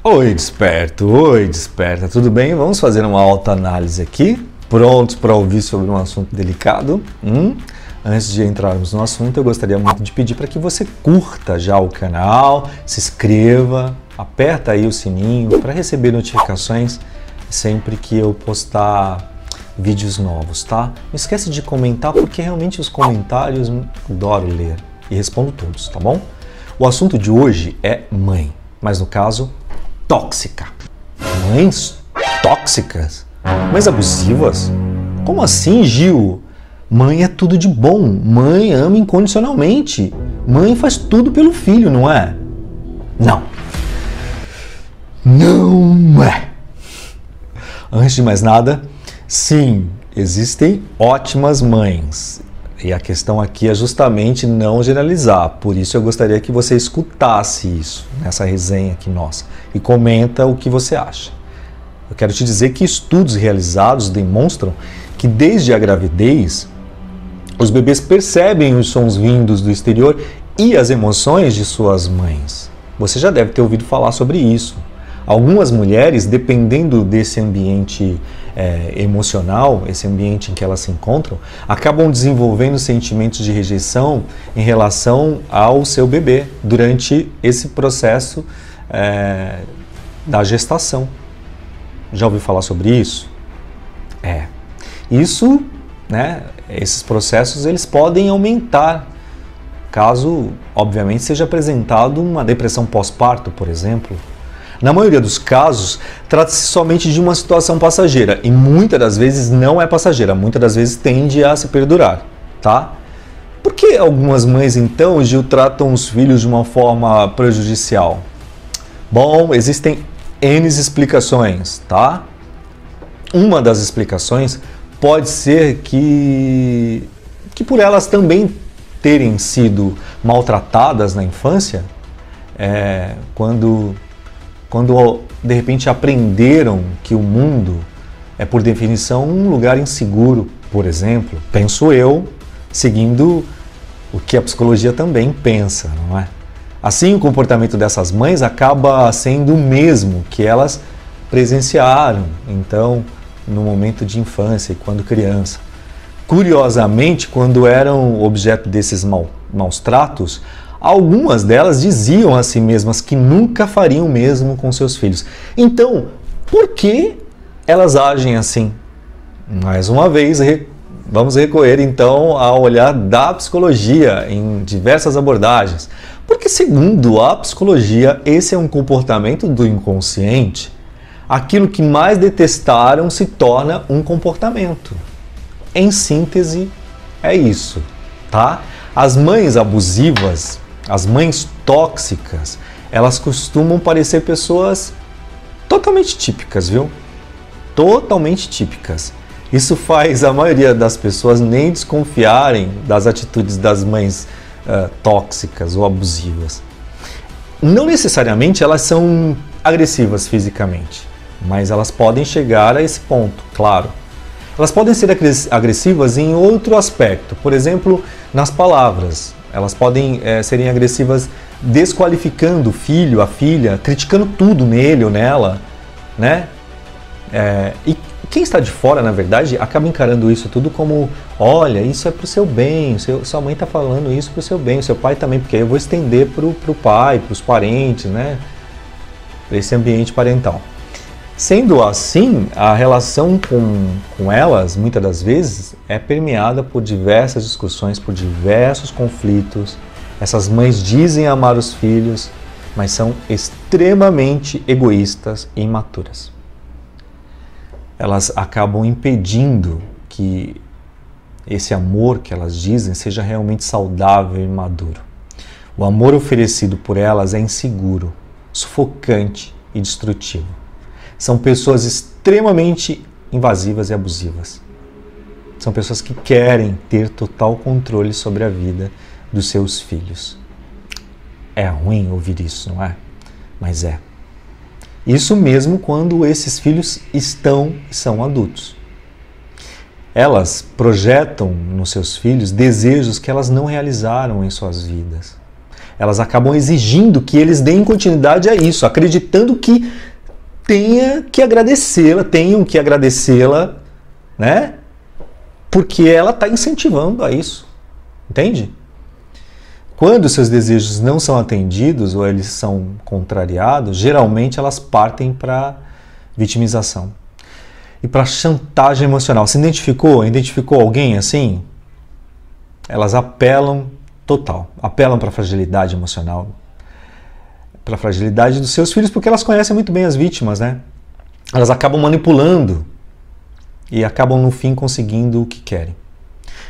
Oi, desperto! Oi, desperta! Tudo bem? Vamos fazer uma autoanálise aqui? Prontos para ouvir sobre um assunto delicado? Antes de entrarmos no assunto, eu gostaria muito de pedir para que você curta já o canal, se inscreva, aperta aí o sininho para receber notificações sempre que eu postar vídeos novos, tá? Não esquece de comentar, porque realmente os comentários eu adoro ler e respondo todos, tá bom? O assunto de hoje é mãe, mas no caso, tóxica. Mães tóxicas? Mães abusivas? Como assim, Gil? Mãe é tudo de bom. Mãe ama incondicionalmente. Mãe faz tudo pelo filho, não é? Não. Não é. Antes de mais nada, sim, existem ótimas mães. E a questão aqui é justamente não generalizar. Por isso eu gostaria que você escutasse isso nessa resenha aqui nossa e comenta o que você acha. Eu quero te dizer que estudos realizados demonstram que desde a gravidez os bebês percebem os sons vindos do exterior e as emoções de suas mães. Você já deve ter ouvido falar sobre isso. Algumas mulheres, dependendo desse ambiente emocional, esse ambiente em que elas se encontram, acabam desenvolvendo sentimentos de rejeição em relação ao seu bebê durante esse processo da gestação. Já ouviu falar sobre isso? Isso, esses processos eles podem aumentar caso, obviamente, seja apresentado uma depressão pós-parto, por exemplo. Na maioria dos casos, trata-se somente de uma situação passageira e muitas das vezes não é passageira, muitas das vezes tende a se perdurar, tá? Por que algumas mães, então, Gil, tratam os filhos de uma forma prejudicial? Bom, existem N explicações, tá? Uma das explicações pode ser que por elas também terem sido maltratadas na infância, quando de repente aprenderam que o mundo é por definição um lugar inseguro, por exemplo, penso eu, seguindo o que a psicologia também pensa, não é? Assim, o comportamento dessas mães acaba sendo o mesmo que elas presenciaram, então, no momento de infância e quando criança. Curiosamente, quando eram objeto desses maus tratos, algumas delas diziam a si mesmas que nunca fariam o mesmo com seus filhos. Então, por que elas agem assim? Mais uma vez, vamos recorrer então ao olhar da psicologia em diversas abordagens. Porque, segundo a psicologia, esse é um comportamento do inconsciente. Aquilo que mais detestaram se torna um comportamento. Em síntese, é isso, tá? As mães abusivas, as mães tóxicas, elas costumam parecer pessoas totalmente típicas, viu? Totalmente típicas. Isso faz a maioria das pessoas nem desconfiarem das atitudes das mães tóxicas ou abusivas. Não necessariamente elas são agressivas fisicamente, mas elas podem chegar a esse ponto, claro. Elas podem ser agressivas em outro aspecto, por exemplo, nas palavras. Elas podem serem agressivas desqualificando o filho, a filha, criticando tudo nele ou nela, né? E quem está de fora, na verdade, acaba encarando isso tudo como: olha, isso é para o seu bem, sua mãe está falando isso para o seu bem, o seu pai também, porque aí eu vou estender para o pai, para os parentes, né? Para esse ambiente parental. Sendo assim, a relação com elas, muitas das vezes, é permeada por diversas discussões, por diversos conflitos. Essas mães dizem amar os filhos, mas são extremamente egoístas e imaturas. Elas acabam impedindo que esse amor que elas dizem seja realmente saudável e maduro. O amor oferecido por elas é inseguro, sufocante e destrutivo. São pessoas extremamente invasivas e abusivas. São pessoas que querem ter total controle sobre a vida dos seus filhos. É ruim ouvir isso, não é? Mas é. Isso mesmo quando esses filhos são adultos. Elas projetam nos seus filhos desejos que elas não realizaram em suas vidas. elas acabam exigindo que eles deem continuidade a isso, acreditando que tenham que agradecê-la, né? Porque ela está incentivando a isso, entende? Quando seus desejos não são atendidos ou eles são contrariados, geralmente elas partem para vitimização e para chantagem emocional. Se identificou? Identificou alguém assim? Elas apelam para a fragilidade emocional, para a fragilidade dos seus filhos, porque elas conhecem muito bem as vítimas, né? Elas acabam manipulando e acabam no fim conseguindo o que querem.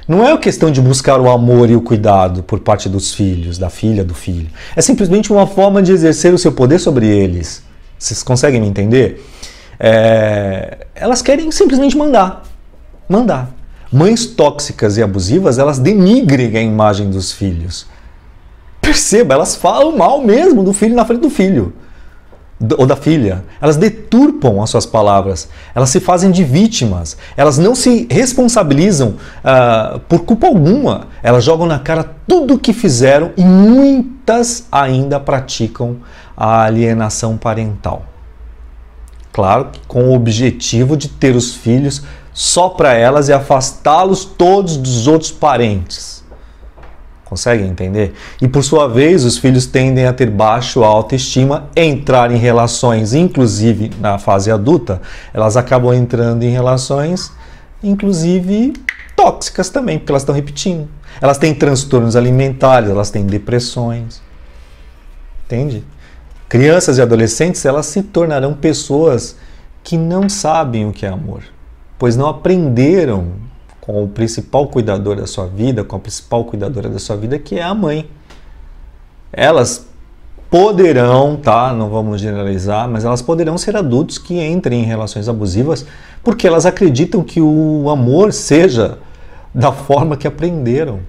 Não é uma questão de buscar o amor e o cuidado por parte dos filhos, da filha, do filho. É simplesmente uma forma de exercer o seu poder sobre eles. Vocês conseguem me entender? Elas querem simplesmente mandar. Mães tóxicas e abusivas, elas denigrem a imagem dos filhos. Perceba, elas falam mal mesmo do filho na frente do filho. Ou da filha. Elas deturpam as suas palavras, elas se fazem de vítimas, elas não se responsabilizam por culpa alguma, elas jogam na cara tudo o que fizeram e muitas ainda praticam a alienação parental. Claro que com o objetivo de ter os filhos só para elas e afastá-los todos dos outros parentes. Conseguem entender? E por sua vez, os filhos tendem a ter baixa autoestima, entrar em relações, inclusive na fase adulta, elas acabam entrando em relações, inclusive tóxicas também, porque elas estão repetindo. Elas têm transtornos alimentares, elas têm depressões. Entende? Crianças e adolescentes, elas se tornarão pessoas que não sabem o que é amor, pois não aprenderam com o principal cuidador da sua vida, com a principal cuidadora da sua vida, que é a mãe. Elas poderão, tá? Não vamos generalizar, mas elas poderão ser adultos que entrem em relações abusivas porque elas acreditam que o amor seja da forma que aprenderam.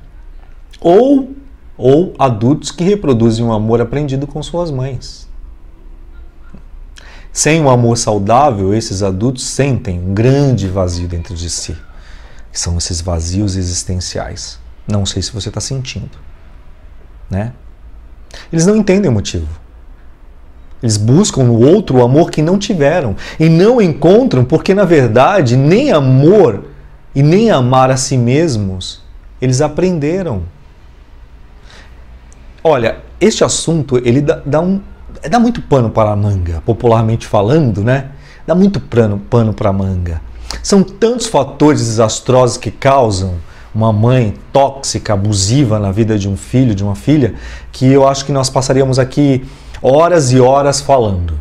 Ou adultos que reproduzem um amor aprendido com suas mães. Sem um amor saudável, esses adultos sentem um grande vazio dentro de si. São esses vazios existenciais. Não sei se você está sentindo, né? Eles não entendem o motivo. Eles buscam no outro o amor que não tiveram e não encontram porque, na verdade, nem amor e nem amar a si mesmos eles aprenderam. Olha, este assunto ele dá muito pano para a manga, popularmente falando, né? Dá muito pano para a manga. São tantos fatores desastrosos que causam uma mãe tóxica, abusiva na vida de um filho, de uma filha, que eu acho que nós passaríamos aqui horas e horas falando,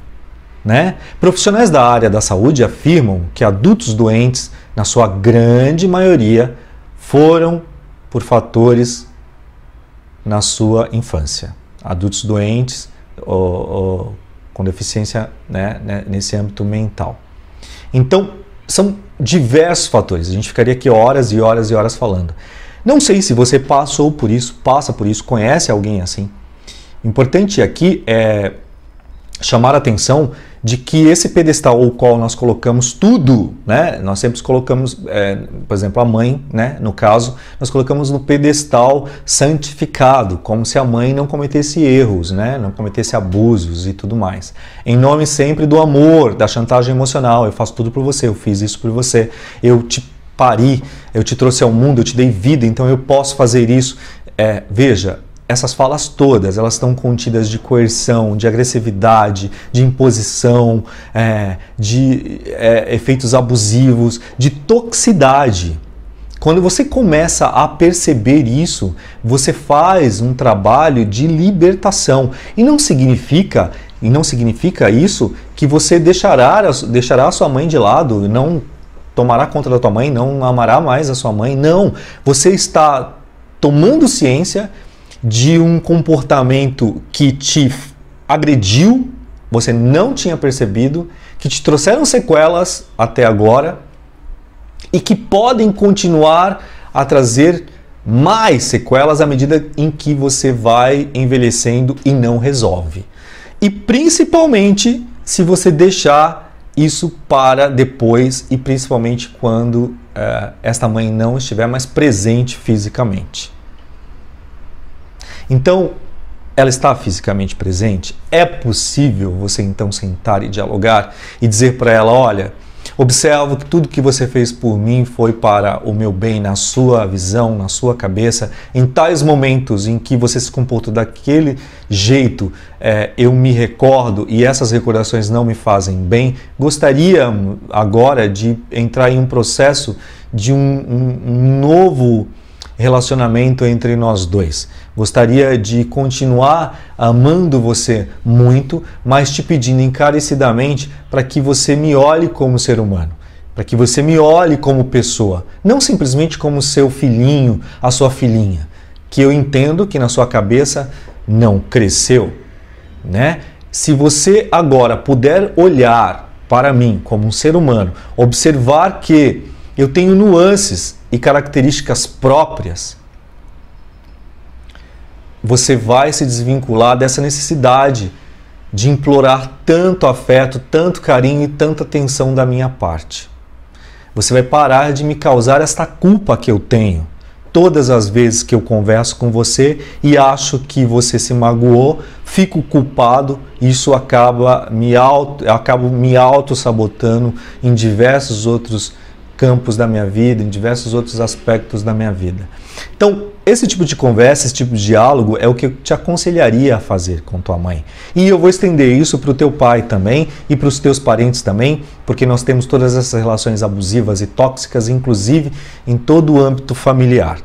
né? Profissionais da área da saúde afirmam que adultos doentes, na sua grande maioria, foram por fatores na sua infância. Adultos doentes ou com deficiência, né, nesse âmbito mental. Então, são diversos fatores. A gente ficaria aqui horas e horas e horas falando. Não sei se você passou por isso, passa por isso, conhece alguém assim. Importante aqui é chamar a atenção de que esse pedestal ao qual nós colocamos tudo, né? Nós sempre colocamos, por exemplo, a mãe, né? No caso, nós colocamos no pedestal santificado, como se a mãe não cometesse erros, né? Não cometesse abusos e tudo mais. Em nome sempre do amor, da chantagem emocional. Eu faço tudo por você, eu fiz isso por você, eu te pari, eu te trouxe ao mundo, eu te dei vida, então eu posso fazer isso. Veja, essas falas todas, elas estão contidas de coerção, de agressividade, de imposição, de efeitos abusivos, de toxicidade. Quando você começa a perceber isso, você faz um trabalho de libertação. E não significa isso que você deixará a sua mãe de lado, não tomará conta da tua mãe, não amará mais a sua mãe. Não, você está tomando ciência de um comportamento que te agrediu, você não tinha percebido, que te trouxeram sequelas até agora e que podem continuar a trazer mais sequelas à medida em que você vai envelhecendo e não resolve. E principalmente se você deixar isso para depois e principalmente quando esta mãe não estiver mais presente fisicamente. Então, ela está fisicamente presente? É possível você então sentar e dialogar e dizer para ela, olha, observo que tudo que você fez por mim foi para o meu bem, na sua visão, na sua cabeça. Em tais momentos em que você se comportou daquele jeito, eu me recordo e essas recordações não me fazem bem. Gostaria agora de entrar em um processo de um novo relacionamento entre nós dois. Gostaria de continuar amando você muito, mas te pedindo encarecidamente para que você me olhe como ser humano, para que você me olhe como pessoa, não simplesmente como seu filhinho, a sua filhinha, que eu entendo que na sua cabeça não cresceu, né? Se você agora puder olhar para mim como um ser humano, observar que eu tenho nuances e características próprias, você vai se desvincular dessa necessidade de implorar tanto afeto, tanto carinho e tanta atenção da minha parte. Você vai parar de me causar esta culpa que eu tenho todas as vezes que eu converso com você e acho que você se magoou, fico culpado e isso acabo me auto-sabotando em diversos outros campos da minha vida, em diversos outros aspectos da minha vida. Então, esse tipo de conversa, esse tipo de diálogo é o que eu te aconselharia a fazer com tua mãe. E eu vou estender isso para o teu pai também e para os teus parentes também, porque nós temos todas essas relações abusivas e tóxicas, inclusive em todo o âmbito familiar.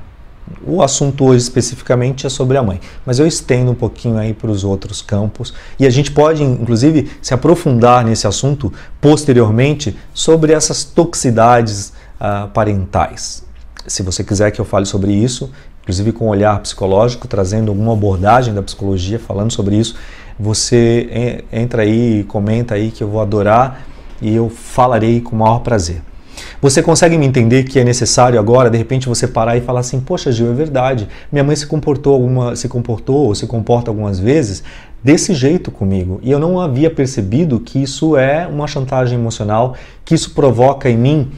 O assunto hoje especificamente é sobre a mãe, mas eu estendo um pouquinho aí para os outros campos e a gente pode, inclusive, se aprofundar nesse assunto posteriormente sobre essas toxicidades parentais. Se você quiser que eu fale sobre isso, inclusive com um olhar psicológico, trazendo alguma abordagem da psicologia falando sobre isso, você entra aí, comenta aí que eu vou adorar e eu falarei com o maior prazer. Você consegue me entender que é necessário agora, de repente, você parar e falar assim, poxa, Gil, é verdade, minha mãe se comportou ou se comporta algumas vezes desse jeito comigo e eu não havia percebido que isso é uma chantagem emocional, que isso provoca em mim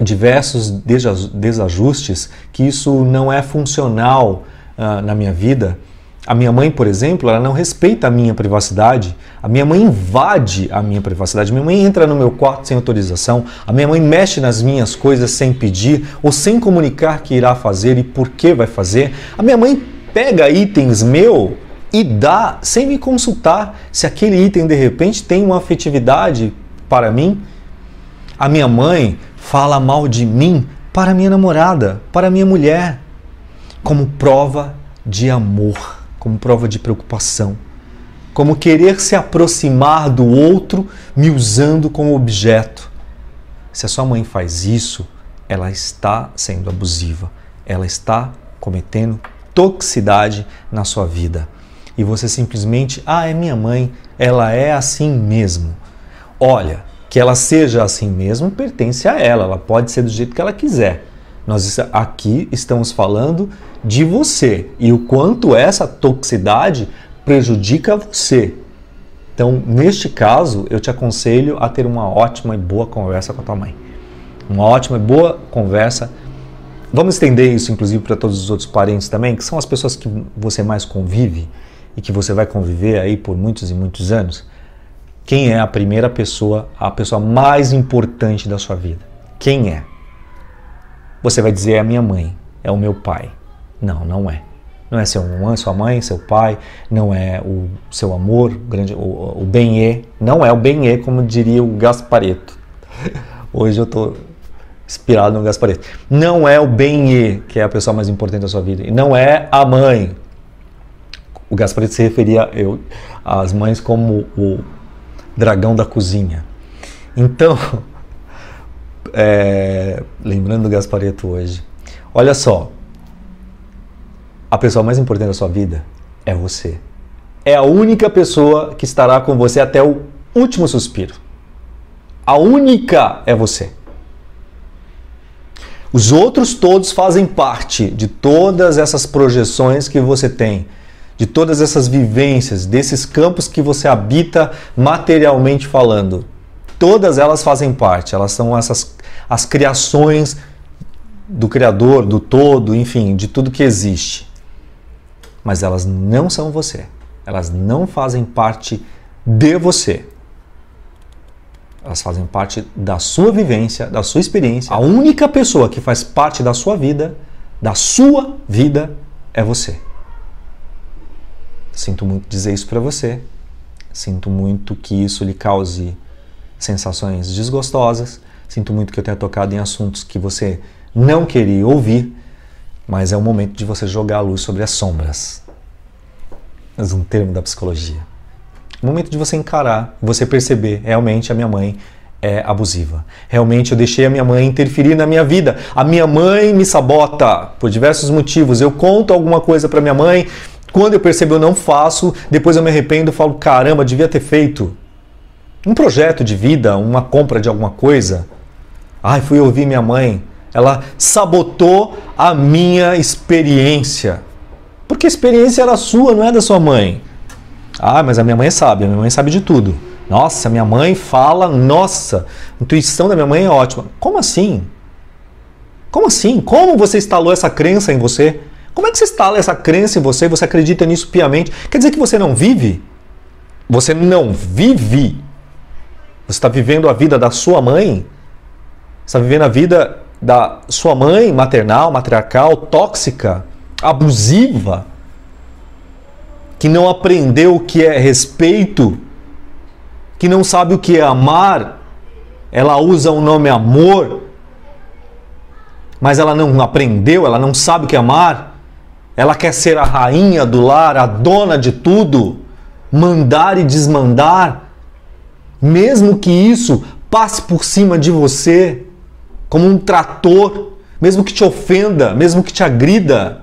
diversos desajustes, que isso não é funcional na minha vida. A minha mãe, por exemplo, ela não respeita a minha privacidade. A minha mãe invade a minha privacidade. Minha mãe entra no meu quarto sem autorização. A minha mãe mexe nas minhas coisas sem pedir ou sem comunicar que irá fazer e por que vai fazer. A minha mãe pega itens meu e dá sem me consultar se aquele item de repente tem uma afetividade para mim. A minha mãe fala mal de mim para minha namorada, para minha mulher, como prova de amor, como prova de preocupação, como querer se aproximar do outro me usando como objeto. Se a sua mãe faz isso, ela está sendo abusiva, ela está cometendo toxicidade na sua vida. E você simplesmente, é minha mãe, ela é assim mesmo. Olha, que ela seja assim mesmo pertence a ela, ela pode ser do jeito que ela quiser. Nós aqui estamos falando de você e o quanto essa toxicidade prejudica você. Então, neste caso, eu te aconselho a ter uma ótima e boa conversa com a tua mãe. Uma ótima e boa conversa. Vamos estender isso, inclusive, para todos os outros parentes também, que são as pessoas que você mais convive e que você vai conviver aí por muitos e muitos anos. Quem é a primeira pessoa, a pessoa mais importante da sua vida? Quem é? Você vai dizer, é a minha mãe, é o meu pai. Não, não é. Não é sua mãe, seu pai, não é o seu amor, o bem-é. Não é o bem-é, como diria o Gasparetto. Hoje eu estou inspirado no Gasparetto. Não é o bem-é que é a pessoa mais importante da sua vida. E não é a mãe. O Gasparetto se referia às mães como o dragão da cozinha. Então, lembrando do Gasparetto hoje, olha só, a pessoa mais importante da sua vida é você. É a única pessoa que estará com você até o último suspiro. A única é você. Os outros todos fazem parte de todas essas projeções que você tem, de todas essas vivências, desses campos que você habita materialmente falando. Todas elas fazem parte, elas são as criações do Criador, do todo, enfim, de tudo que existe. mas elas não são você. Elas não fazem parte de você. Elas fazem parte da sua vivência, da sua experiência. A única pessoa que faz parte da sua vida é você. Sinto muito dizer isso para você. Sinto muito que isso lhe cause sensações desgostosas. Sinto muito que eu tenha tocado em assuntos que você não queria ouvir. Mas é o momento de você jogar a luz sobre as sombras. É um termo da psicologia. É o momento de você encarar, você perceber, realmente a minha mãe é abusiva. Realmente eu deixei a minha mãe interferir na minha vida. A minha mãe me sabota por diversos motivos. Eu conto alguma coisa para minha mãe, quando eu percebo eu não faço, depois eu me arrependo e falo, caramba, devia ter feito um projeto de vida, uma compra de alguma coisa. Ai, fui ouvir minha mãe. Ela sabotou a minha experiência. Porque a experiência era sua, não é da sua mãe. Ah, mas a minha mãe é sábia, a minha mãe sabe de tudo. Nossa, minha mãe fala, nossa, a intuição da minha mãe é ótima. Como assim? Como assim? Como você instalou essa crença em você? Como é que você instala essa crença em você? Você acredita nisso piamente? Quer dizer que você não vive? Você não vive? Você está vivendo a vida da sua mãe? Você está vivendo a vida da sua mãe maternal, matriarcal, tóxica, abusiva, que não aprendeu o que é respeito, que não sabe o que é amar. Ela usa o nome amor, mas ela não aprendeu, ela não sabe o que é amar. Ela quer ser a rainha do lar, a dona de tudo, mandar e desmandar, mesmo que isso passe por cima de você como um trator, mesmo que te ofenda, mesmo que te agrida,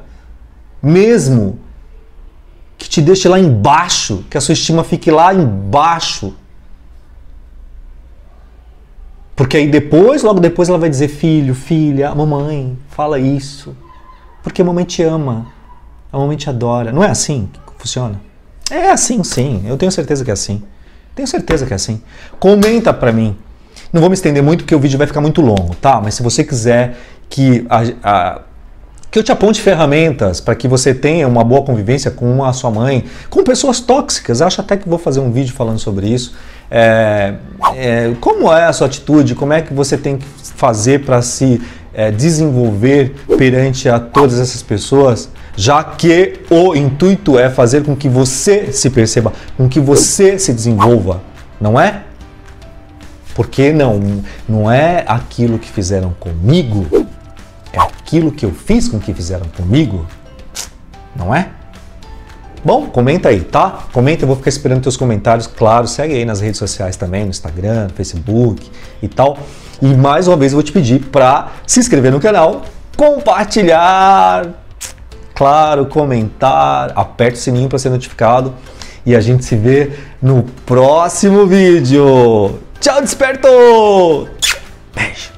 mesmo que te deixe lá embaixo, que a sua estima fique lá embaixo. Porque aí depois, logo depois ela vai dizer, filho, filha, mamãe, fala isso, porque a mamãe te ama, a mamãe te adora. Não é assim que funciona? É assim, sim, eu tenho certeza que é assim. Tenho certeza que é assim. Comenta pra mim. Não vou me estender muito porque o vídeo vai ficar muito longo, tá? Mas se você quiser que eu te aponte ferramentas para que você tenha uma boa convivência com a sua mãe, com pessoas tóxicas, acho até que vou fazer um vídeo falando sobre isso. Como é a sua atitude? Como é que você tem que fazer para se desenvolver perante a todas essas pessoas? Já que o intuito é fazer com que você se perceba, com que você se desenvolva, não é? Porque não é aquilo que fizeram comigo, é aquilo que eu fiz com que fizeram comigo, não é? Bom, comenta aí, tá? Comenta, eu vou ficar esperando teus comentários, claro, segue aí nas redes sociais também, no Instagram, no Facebook e tal. E mais uma vez eu vou te pedir para se inscrever no canal, compartilhar, claro, comentar, aperte o sininho para ser notificado e a gente se vê no próximo vídeo. Tchau, desperto! Beijo!